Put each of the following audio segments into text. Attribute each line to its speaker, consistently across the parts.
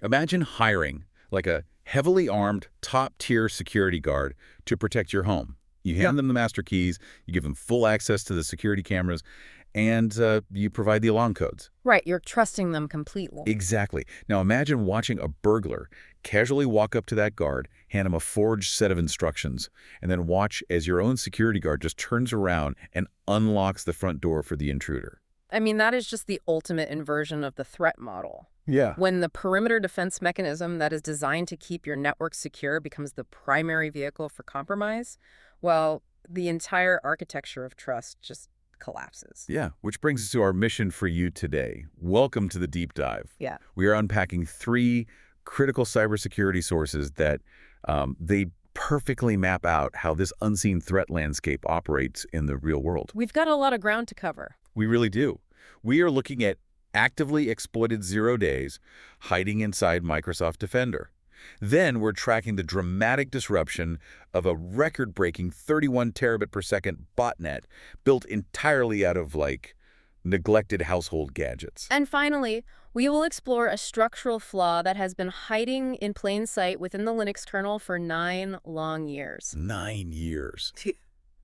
Speaker 1: Imagine hiring like a heavily armed, top-tier security guard to protect your home. You hand them the master keys, you give them full access to the security cameras, and you provide the alarm codes.
Speaker 2: Right, you're trusting them completely.
Speaker 1: Exactly. Now imagine watching a burglar casually walk up to that guard, hand him a forged set of instructions, and then watch as your own security guard just turns around and unlocks the front door for the intruder.
Speaker 2: I mean, that is just the ultimate inversion of the threat model.
Speaker 1: Yeah.
Speaker 2: When the perimeter defense mechanism that is designed to keep your network secure becomes the primary vehicle for compromise, well, the entire architecture of trust just collapses.
Speaker 1: Yeah, which brings us to our mission for you today. Welcome to the deep dive.
Speaker 2: Yeah.
Speaker 1: We are unpacking 3 critical cybersecurity sources that they perfectly map out how this unseen threat landscape operates in the real world.
Speaker 2: We've got a lot of ground to cover.
Speaker 1: We really do. We are looking at actively exploited 0 days hiding inside Microsoft Defender. Then we're tracking the dramatic disruption of a record-breaking 31 terabit per second botnet built entirely out of, like, neglected household gadgets.
Speaker 2: And finally, we will explore a structural flaw that has been hiding in plain sight within the Linux kernel for 9 long years.
Speaker 1: 9 years.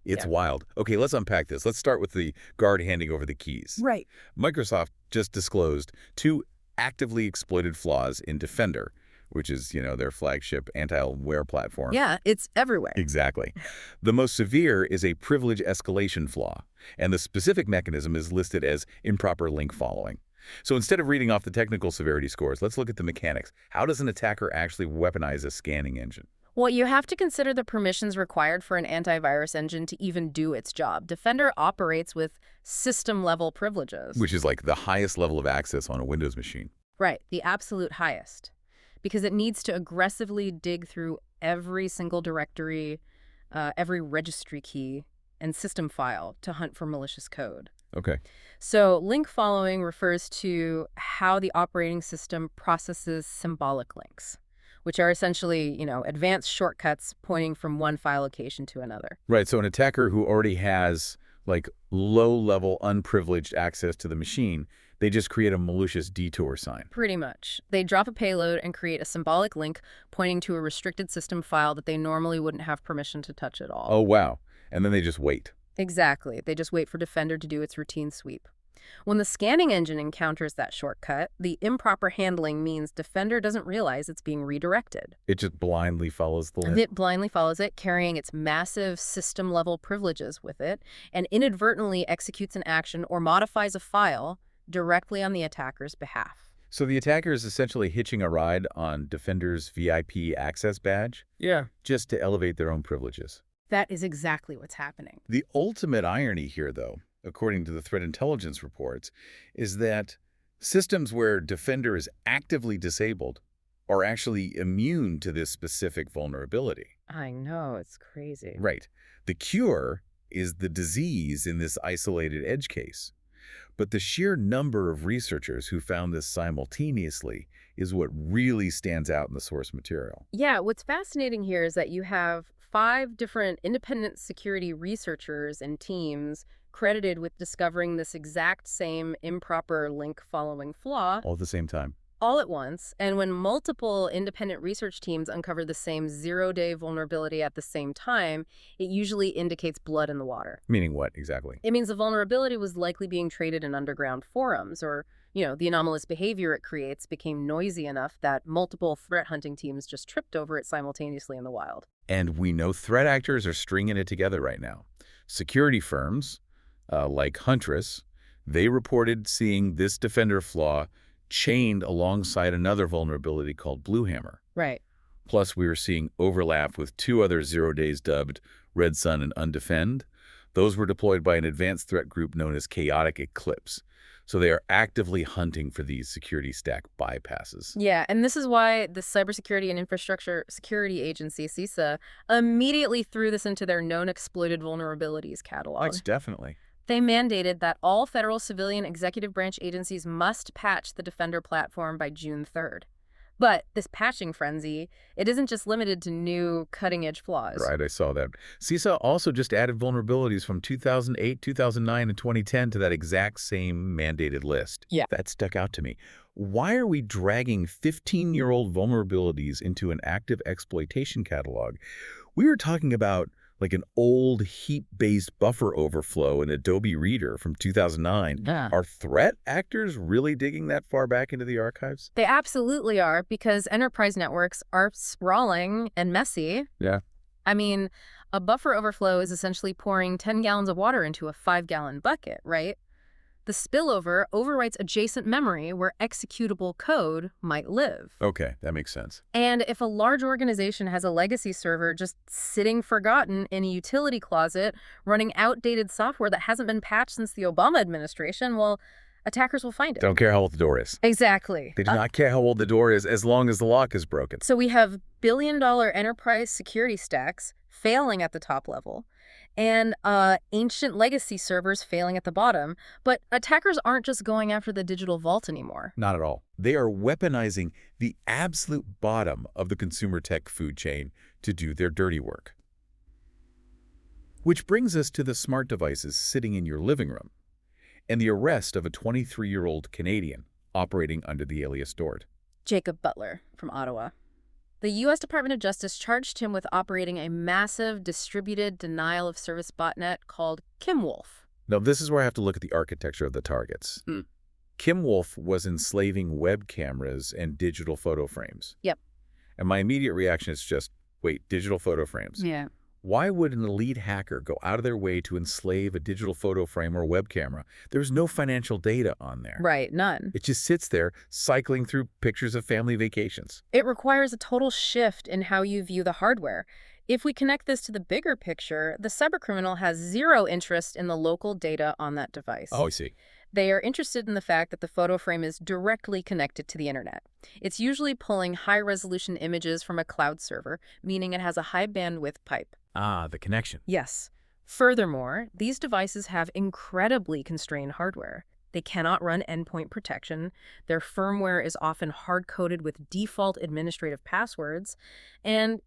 Speaker 1: It's
Speaker 2: Yeah.
Speaker 1: wild. Okay, let's unpack this. Let's start with the guard handing over the keys.
Speaker 2: Right.
Speaker 1: Microsoft just disclosed 2 actively exploited flaws in Defender, which is, their flagship anti-malware platform.
Speaker 2: Yeah, it's everywhere.
Speaker 1: Exactly. The most severe is a privilege escalation flaw, and the specific mechanism is listed as improper link following. So instead of reading off the technical severity scores, let's look at the mechanics. How does an attacker actually weaponize a scanning engine?
Speaker 2: Well, you have to consider the permissions required for an antivirus engine to even do its job. Defender operates with system-level privileges.
Speaker 1: Which is like the highest level of access on a Windows machine.
Speaker 2: Right, the absolute highest. Because it needs to aggressively dig through every single directory, every registry key, and system file to hunt for malicious code.
Speaker 1: Okay.
Speaker 2: So link following refers to how the operating system processes symbolic links, which are essentially, advanced shortcuts pointing from one file location to another.
Speaker 1: Right, so an attacker who already has, like, low-level unprivileged access to the machine, they just create a malicious detour sign.
Speaker 2: Pretty much. They drop a payload and create a symbolic link pointing to a restricted system file that they normally wouldn't have permission to touch at all.
Speaker 1: Oh, wow. And then they just wait.
Speaker 2: Exactly. They just wait for Defender to do its routine sweep. When the scanning engine encounters that shortcut, the improper handling means Defender doesn't realize it's being redirected.
Speaker 1: It just blindly follows the link.
Speaker 2: It blindly follows it, carrying its massive system-level privileges with it, and inadvertently executes an action or modifies a file directly on the attacker's behalf.
Speaker 1: So the attacker is essentially hitching a ride on Defender's VIP access badge?
Speaker 3: Yeah.
Speaker 1: Just to elevate their own privileges.
Speaker 2: That is exactly what's happening.
Speaker 1: The ultimate irony here, though, according to the threat intelligence reports, is that systems where Defender is actively disabled are actually immune to this specific vulnerability.
Speaker 2: I know, it's crazy.
Speaker 1: Right. The cure is the disease in this isolated edge case. But the sheer number of researchers who found this simultaneously is what really stands out in the source material.
Speaker 2: Yeah, what's fascinating here is that you have 5 different independent security researchers and teams credited with discovering this exact same improper link following flaw
Speaker 1: All at the same time.
Speaker 2: all at once. And when multiple independent research teams uncover the same 0-day vulnerability at the same time, it usually indicates blood in the water.
Speaker 1: Meaning what, exactly?
Speaker 2: It means the vulnerability was likely being traded in underground forums, or, the anomalous behavior it creates became noisy enough that multiple threat hunting teams just tripped over it simultaneously in the wild.
Speaker 1: And we know threat actors are stringing it together right now. Security firms, like Huntress, they reported seeing this Defender flaw chained alongside another vulnerability called Bluehammer.
Speaker 2: Right.
Speaker 1: Plus, we were seeing overlap with 2 other 0 days dubbed Red Sun and Undefend. Those were deployed by an advanced threat group known as Chaotic Eclipse. So they are actively hunting for these security stack bypasses.
Speaker 2: Yeah, and this is why the Cybersecurity and Infrastructure Security Agency, CISA, immediately threw this into their known exploited vulnerabilities catalog.
Speaker 3: Most definitely.
Speaker 2: They mandated that all federal civilian executive branch agencies must patch the Defender platform by June 3rd. But this patching frenzy, it isn't just limited to new cutting-edge flaws.
Speaker 1: Right, I saw that. CISA also just added vulnerabilities from 2008, 2009, and 2010 to that exact same mandated list.
Speaker 2: Yeah.
Speaker 1: That stuck out to me. Why are we dragging 15-year-old vulnerabilities into an active exploitation catalog? We were talking about like an old heap-based buffer overflow in Adobe Reader from 2009.
Speaker 2: Yeah.
Speaker 1: Are threat actors really digging that far back into the archives?
Speaker 2: They absolutely are, because enterprise networks are sprawling and messy.
Speaker 1: Yeah.
Speaker 2: I mean, a buffer overflow is essentially pouring 10 gallons of water into a 5-gallon bucket, right? The spillover overwrites adjacent memory where executable code might live.
Speaker 1: Okay, that makes sense.
Speaker 2: And if a large organization has a legacy server just sitting forgotten in a utility closet, running outdated software that hasn't been patched since the Obama administration, well, attackers will find it.
Speaker 1: Don't care how old the door is.
Speaker 2: Exactly.
Speaker 1: They do not care how old the door is as long as the lock is broken.
Speaker 2: So we have billion-dollar enterprise security stacks failing at the top level, and ancient legacy servers failing at the bottom. But attackers aren't just going after the digital vault anymore.
Speaker 1: Not at all. They are weaponizing the absolute bottom of the consumer tech food chain to do their dirty work. Which brings us to the smart devices sitting in your living room and the arrest of a 23-year-old Canadian operating under the alias Dort.
Speaker 2: Jacob Butler from Ottawa. The U.S. Department of Justice charged him with operating a massive distributed denial-of-service botnet called KimWolf.
Speaker 1: Now, this is where I have to look at the architecture of the targets. KimWolf was enslaving web cameras and digital photo frames.
Speaker 2: Yep.
Speaker 1: And my immediate reaction is just, wait, digital photo frames?
Speaker 2: Yeah.
Speaker 1: Why would an elite hacker go out of their way to enslave a digital photo frame or web camera? There's no financial data on there.
Speaker 2: Right, none.
Speaker 1: It just sits there cycling through pictures of family vacations.
Speaker 2: It requires a total shift in how you view the hardware. If we connect this to the bigger picture, the cybercriminal has zero interest in the local data on that device.
Speaker 1: Oh, I see.
Speaker 2: They are interested in the fact that the photo frame is directly connected to the internet. It's usually pulling high-resolution images from a cloud server, meaning it has a high-bandwidth pipe.
Speaker 1: Ah, the connection.
Speaker 2: Yes. Furthermore, these devices have incredibly constrained hardware. They cannot run endpoint protection, their firmware is often hard-coded with default administrative passwords, and,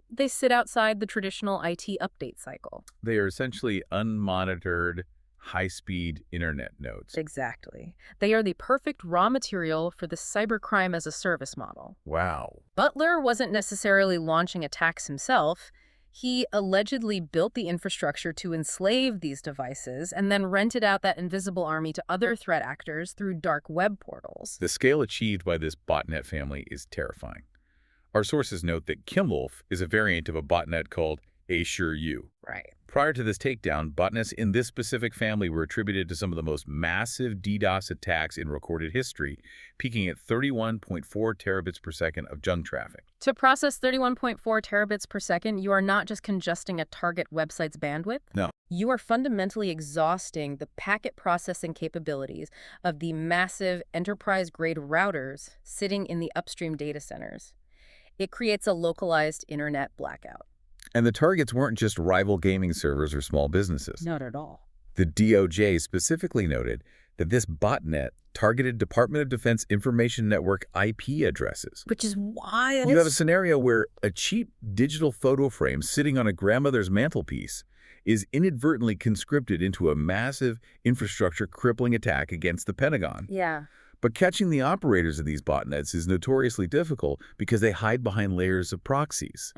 Speaker 2: they sit outside the traditional IT update cycle.
Speaker 1: They are essentially unmonitored, high-speed internet nodes.
Speaker 2: Exactly. They are the perfect raw material for the cybercrime as a service model.
Speaker 1: Wow.
Speaker 2: Butler wasn't necessarily launching attacks himself. He allegedly built the infrastructure to enslave these devices and then rented out that invisible army to other threat actors through dark web portals.
Speaker 1: The scale achieved by this botnet family is terrifying. Our sources note that KimWolf is a variant of a botnet called AsureU.
Speaker 2: Right.
Speaker 1: Prior to this takedown, botnets in this specific family were attributed to some of the most massive DDoS attacks in recorded history, peaking at 31.4 terabits per second of junk traffic.
Speaker 2: To process 31.4 terabits per second, you are not just congesting a target website's bandwidth.
Speaker 1: No.
Speaker 2: You are fundamentally exhausting the packet processing capabilities of the massive enterprise-grade routers sitting in the upstream data centers. It creates a localized internet blackout.
Speaker 1: And the targets weren't just rival gaming servers or small businesses.
Speaker 2: Not at all.
Speaker 1: The DOJ specifically noted that this botnet targeted Department of Defense Information Network IP addresses.
Speaker 2: Which is wild.
Speaker 1: You have a scenario where a cheap digital photo frame sitting on a grandmother's mantelpiece is inadvertently conscripted into a massive infrastructure crippling attack against the Pentagon.
Speaker 2: Yeah.
Speaker 1: But catching the operators of these botnets is notoriously difficult because they hide behind layers of proxies.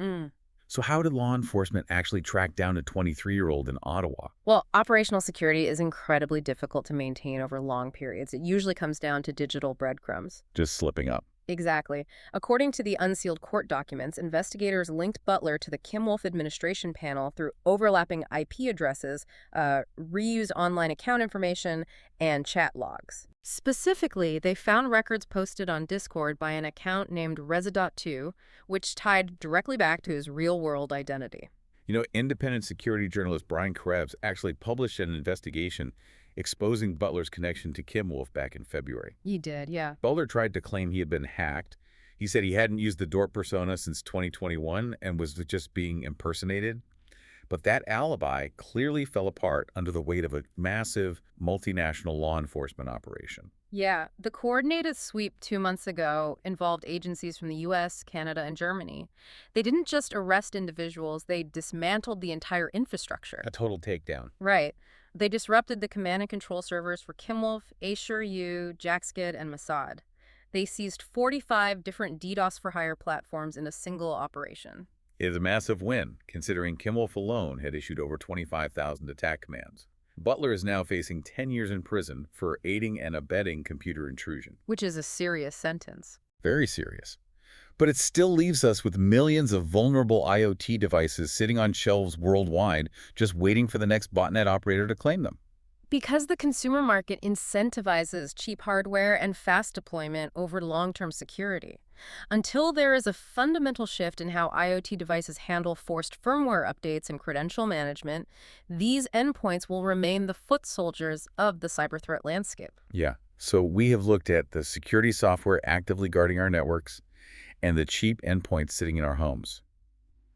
Speaker 1: So how did law enforcement actually track down a 23-year-old in Ottawa?
Speaker 2: Well, operational security is incredibly difficult to maintain over long periods. It usually comes down to digital breadcrumbs.
Speaker 1: Just slipping up.
Speaker 2: Exactly. According to the unsealed court documents, investigators linked Butler to the KimWolf administration panel through overlapping IP addresses, reused online account information, and chat logs. Specifically, they found records posted on Discord by an account named Residot2, which tied directly back to his real-world identity.
Speaker 1: Independent security journalist Brian Krebs actually published an investigation exposing Butler's connection to KimWolf back in February.
Speaker 2: He did, yeah.
Speaker 1: Butler tried to claim he had been hacked. He said he hadn't used the Dort persona since 2021 and was just being impersonated. But that alibi clearly fell apart under the weight of a massive multinational law enforcement operation.
Speaker 2: Yeah, the coordinated sweep 2 months ago involved agencies from the US, Canada, and Germany. They didn't just arrest individuals, they dismantled the entire infrastructure.
Speaker 1: A total takedown.
Speaker 2: Right. They disrupted the command and control servers for Kimwolf, Acer-U, Jaxkid, and Mossad. They seized 45 different DDoS for hire platforms in a single operation.
Speaker 1: It is a massive win, considering Kimwolf alone had issued over 25,000 attack commands. Butler is now facing 10 years in prison for aiding and abetting computer intrusion.
Speaker 2: Which is a serious sentence.
Speaker 1: Very serious. But it still leaves us with millions of vulnerable IoT devices sitting on shelves worldwide, just waiting for the next botnet operator to claim them.
Speaker 2: Because the consumer market incentivizes cheap hardware and fast deployment over long-term security. Until there is a fundamental shift in how IoT devices handle forced firmware updates and credential management, these endpoints will remain the foot soldiers of the cyber threat landscape.
Speaker 1: Yeah. So we have looked at the security software actively guarding our networks and the cheap endpoints sitting in our homes.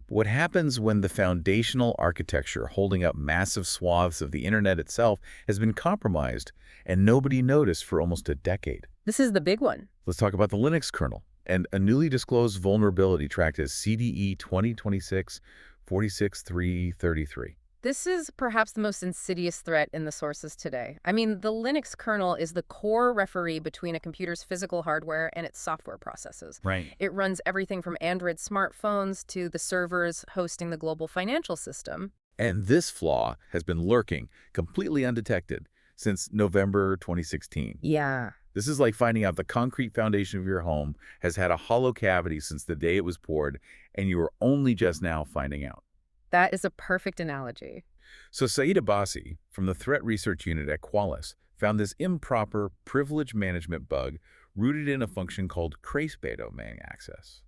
Speaker 1: What happens when the foundational architecture holding up massive swaths of the internet itself has been compromised and nobody noticed for almost a decade?
Speaker 2: This is the big one.
Speaker 1: Let's talk about the Linux kernel and a newly disclosed vulnerability tracked as CDE 2026-46333.
Speaker 2: This is perhaps the most insidious threat in the sources today. I mean, the Linux kernel is the core referee between a computer's physical hardware and its software processes.
Speaker 1: Right.
Speaker 2: It runs everything from Android smartphones to the servers hosting the global financial system.
Speaker 1: And this flaw has been lurking, completely undetected, since November 2016.
Speaker 2: Yeah.
Speaker 1: This is like finding out the concrete foundation of your home has had a hollow cavity since the day it was poured, and you are only just now finding out.
Speaker 2: That is a perfect analogy.
Speaker 1: So Saeed Abbasi, from the Threat Research Unit at Qualys, found this improper privilege management bug rooted in a function called trace domain access.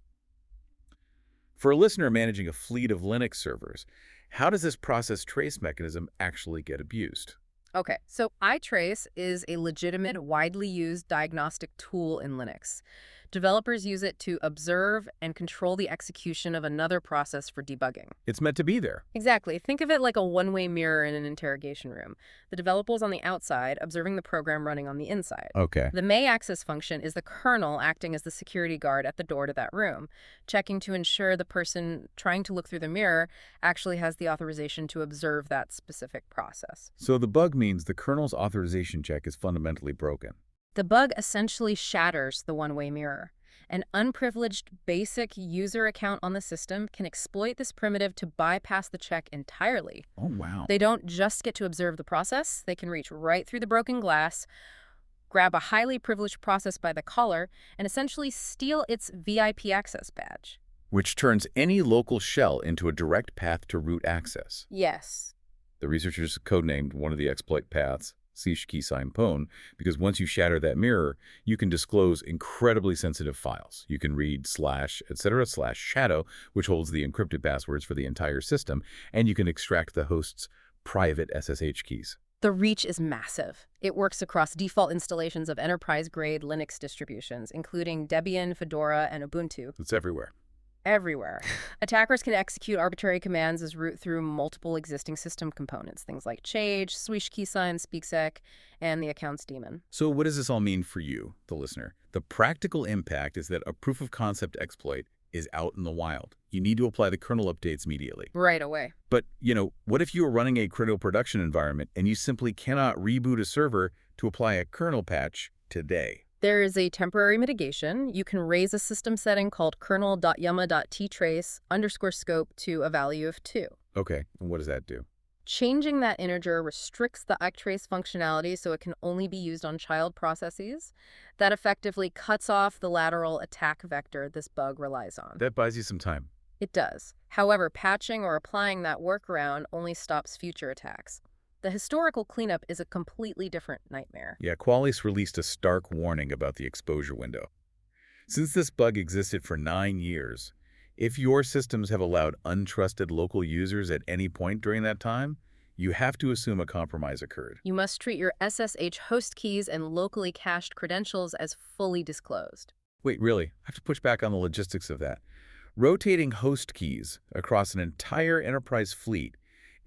Speaker 1: For a listener managing a fleet of Linux servers, how does this process trace mechanism actually get abused?
Speaker 2: Okay, so iTrace is a legitimate, widely used diagnostic tool in Linux. Developers use it to observe and control the execution of another process for debugging.
Speaker 1: It's meant to be there.
Speaker 2: Exactly. Think of it like a one-way mirror in an interrogation room. The developer's on the outside, observing the program running on the inside.
Speaker 1: Okay.
Speaker 2: The may access function is the kernel acting as the security guard at the door to that room, checking to ensure the person trying to look through the mirror actually has the authorization to observe that specific process.
Speaker 1: So the bug means the kernel's authorization check is fundamentally broken.
Speaker 2: The bug essentially shatters the one-way mirror. An unprivileged basic user account on the system can exploit this primitive to bypass the check entirely.
Speaker 1: Oh, wow.
Speaker 2: They don't just get to observe the process, they can reach right through the broken glass, grab a highly privileged process by the collar, and essentially steal its VIP access badge.
Speaker 1: Which turns any local shell into a direct path to root access.
Speaker 2: Yes.
Speaker 1: The researchers codenamed one of the exploit paths Sish key sign pwn, because once you shatter that mirror, you can disclose incredibly sensitive files. You can read /etc/shadow, which holds the encrypted passwords for the entire system, and you can extract the host's private SSH keys.
Speaker 2: The reach is massive. It works across default installations of enterprise-grade Linux distributions, including Debian, Fedora, and Ubuntu.
Speaker 1: It's everywhere.
Speaker 2: Everywhere. Attackers can execute arbitrary commands as root through multiple existing system components, things like Chage, Swish keysign, SpeakSec, and the account's daemon.
Speaker 1: So what does this all mean for you, the listener? The practical impact is that a proof-of-concept exploit is out in the wild. You need to apply the kernel updates immediately.
Speaker 2: Right away.
Speaker 1: But, what if you are running a critical production environment and you simply cannot reboot a server to apply a kernel patch today?
Speaker 2: There is a temporary mitigation. You can raise a system setting called kernel.yama.ttrace_scope to a value of 2.
Speaker 1: Okay, and what does that do?
Speaker 2: Changing that integer restricts the iTrace functionality so it can only be used on child processes. That effectively cuts off the lateral attack vector this bug relies on.
Speaker 1: That buys you some time.
Speaker 2: It does. However, patching or applying that workaround only stops future attacks. The historical cleanup is a completely different nightmare.
Speaker 1: Yeah, Qualys released a stark warning about the exposure window. Since this bug existed for 9 years, if your systems have allowed untrusted local users at any point during that time, you have to assume a compromise occurred.
Speaker 2: You must treat your SSH host keys and locally cached credentials as fully disclosed.
Speaker 1: Wait, really? I have to push back on the logistics of that. Rotating host keys across an entire enterprise fleet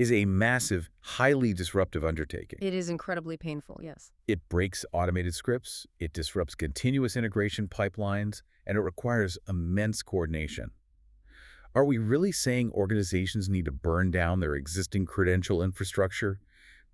Speaker 1: is a massive, highly disruptive undertaking.
Speaker 2: It is incredibly painful, yes.
Speaker 1: It breaks automated scripts, it disrupts continuous integration pipelines, and it requires immense coordination. Are we really saying organizations need to burn down their existing credential infrastructure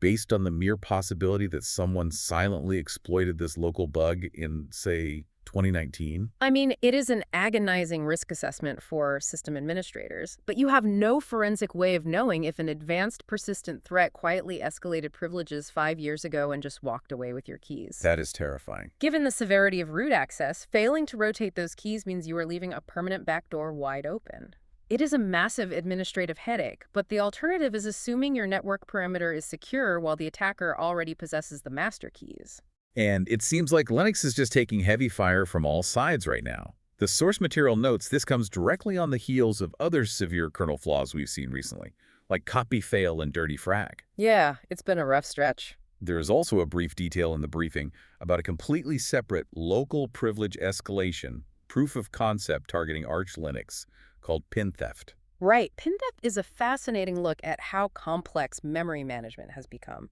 Speaker 1: based on the mere possibility that someone silently exploited this local bug in, say, 2019?
Speaker 2: I mean, it is an agonizing risk assessment for system administrators, but you have no forensic way of knowing if an advanced persistent threat quietly escalated privileges 5 years ago and just walked away with your keys.
Speaker 1: That is terrifying.
Speaker 2: Given the severity of root access, failing to rotate those keys means you are leaving a permanent backdoor wide open. It is a massive administrative headache, but the alternative is assuming your network perimeter is secure while the attacker already possesses the master keys.
Speaker 1: And it seems like Linux is just taking heavy fire from all sides right now. The source material notes this comes directly on the heels of other severe kernel flaws we've seen recently, like copy fail and dirty frag.
Speaker 2: Yeah, it's been a rough stretch.
Speaker 1: There is also a brief detail in the briefing about a completely separate local privilege escalation proof of concept targeting Arch Linux called pin theft.
Speaker 2: Right. Pin theft is a fascinating look at how complex memory management has become.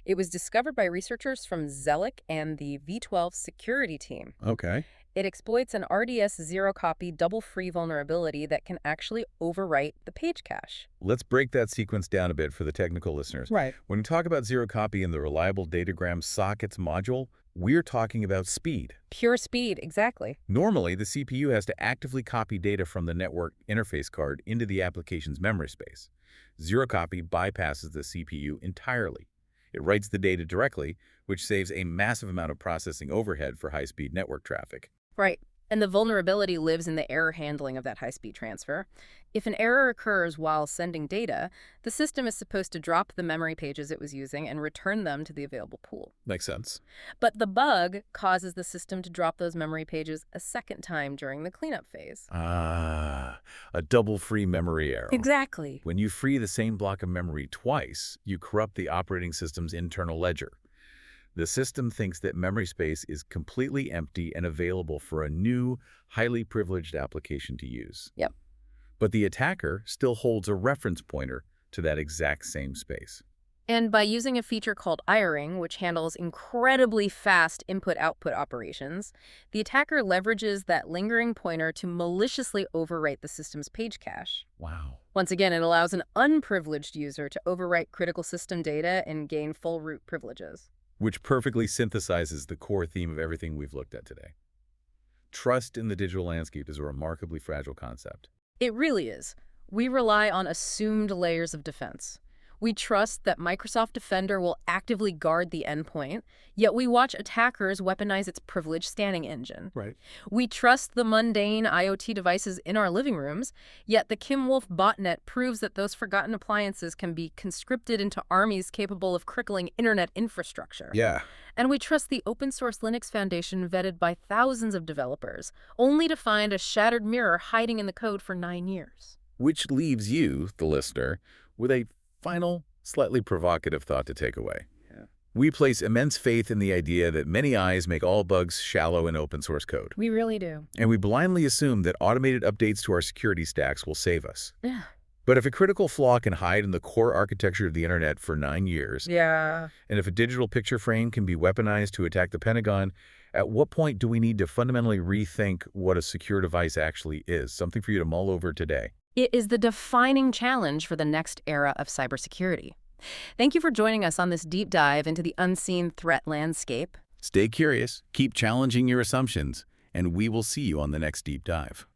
Speaker 2: It was discovered by researchers from Zellick and the V12 security team.
Speaker 1: Okay.
Speaker 2: It exploits an RDS zero-copy double-free vulnerability that can actually overwrite the page cache.
Speaker 1: Let's break that sequence down a bit for the technical listeners.
Speaker 2: Right.
Speaker 1: When we talk about zero copy in the reliable datagram sockets module, we're talking about speed.
Speaker 2: Pure speed, exactly.
Speaker 1: Normally, the CPU has to actively copy data from the network interface card into the application's memory space. Zero copy bypasses the CPU entirely. It writes the data directly, which saves a massive amount of processing overhead for high-speed network traffic.
Speaker 2: Right. And the vulnerability lives in the error handling of that high-speed transfer. If an error occurs while sending data, the system is supposed to drop the memory pages it was using and return them to the available pool.
Speaker 1: Makes sense.
Speaker 2: But the bug causes the system to drop those memory pages a second time during the cleanup phase.
Speaker 1: Ah, a double free memory error.
Speaker 2: Exactly.
Speaker 1: When you free the same block of memory twice, you corrupt the operating system's internal ledger. The system thinks that memory space is completely empty and available for a new, highly privileged application to use.
Speaker 2: Yep.
Speaker 1: But the attacker still holds a reference pointer to that exact same space.
Speaker 2: And by using a feature called iring, which handles incredibly fast input-output operations, the attacker leverages that lingering pointer to maliciously overwrite the system's page cache.
Speaker 1: Wow.
Speaker 2: Once again, it allows an unprivileged user to overwrite critical system data and gain full root privileges.
Speaker 1: Which perfectly synthesizes the core theme of everything we've looked at today. Trust in the digital landscape is a remarkably fragile concept.
Speaker 2: It really is. We rely on assumed layers of defense. We trust that Microsoft Defender will actively guard the endpoint, yet we watch attackers weaponize its privileged scanning engine.
Speaker 1: Right.
Speaker 2: We trust the mundane IoT devices in our living rooms, yet the Kim Wolf botnet proves that those forgotten appliances can be conscripted into armies capable of crippling internet infrastructure.
Speaker 1: Yeah.
Speaker 2: And we trust the open source Linux Foundation vetted by thousands of developers, only to find a shattered mirror hiding in the code for 9 years.
Speaker 1: Which leaves you, the listener, with a final, slightly provocative thought to take away.
Speaker 2: Yeah.
Speaker 1: We place immense faith in the idea that many eyes make all bugs shallow in open source code.
Speaker 2: We really do.
Speaker 1: And we blindly assume that automated updates to our security stacks will save us.
Speaker 2: Yeah.
Speaker 1: But if a critical flaw can hide in the core architecture of the internet for 9 years,
Speaker 2: Yeah.
Speaker 1: and if a digital picture frame can be weaponized to attack the Pentagon, at what point do we need to fundamentally rethink what a secure device actually is? Something for you to mull over today.
Speaker 2: It is the defining challenge for the next era of cybersecurity. Thank you for joining us on this deep dive into the unseen threat landscape.
Speaker 1: Stay curious, keep challenging your assumptions, and we will see you on the next deep dive.